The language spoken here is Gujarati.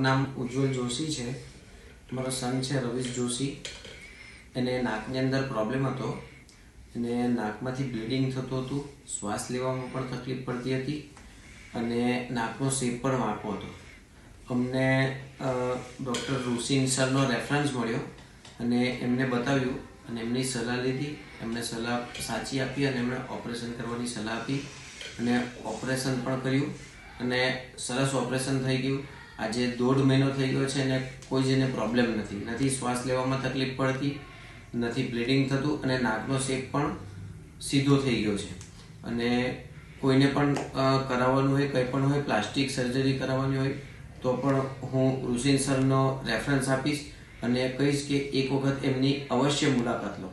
નામ ઉજ્જવલ જોશી છે। મારો સન છે રવિશ જોશી। એને નાકની અંદર પ્રોબ્લેમ હતો। એને નાકમાંથી બ્લીડિંગ થતું હતું, શ્વાસ લેવામાં પણ તકલીફ પડતી હતી અને નાકનો શેપ પણ વાંકો હતો। અમને ડૉક્ટર ઋષિ સરનો રેફરન્સ મળ્યો અને એમને બતાવ્યું અને એમની સલાહ લીધી। એમને સલાહ સાચી આપી અને એમણે ઓપરેશન કરવાની સલાહ આપી અને ઓપરેશન પણ કર્યું અને સરસ ઓપરેશન થઈ ગયું। આજે 1.5 મહિનો થઈ ગયો છે અને કોઈ જ એને પ્રોબ્લેમ નથી। શ્વાસ લેવામાં તકલીફ પડતી, નથી બ્લીડિંગ થતું અને નાકનો શેપ પણ સીધો થઈ ગયો છે। અને કોઈને પણ કરાવવાનું હોય, કંઈ પણ હોય, પ્લાસ્ટિક સર્જરી કરાવવાની હોય તો પણ હું ઋષિ સરનો રેફરન્સ આપીશ અને કહીશ કે એક વખત એમની અવશ્ય મુલાકાત લો।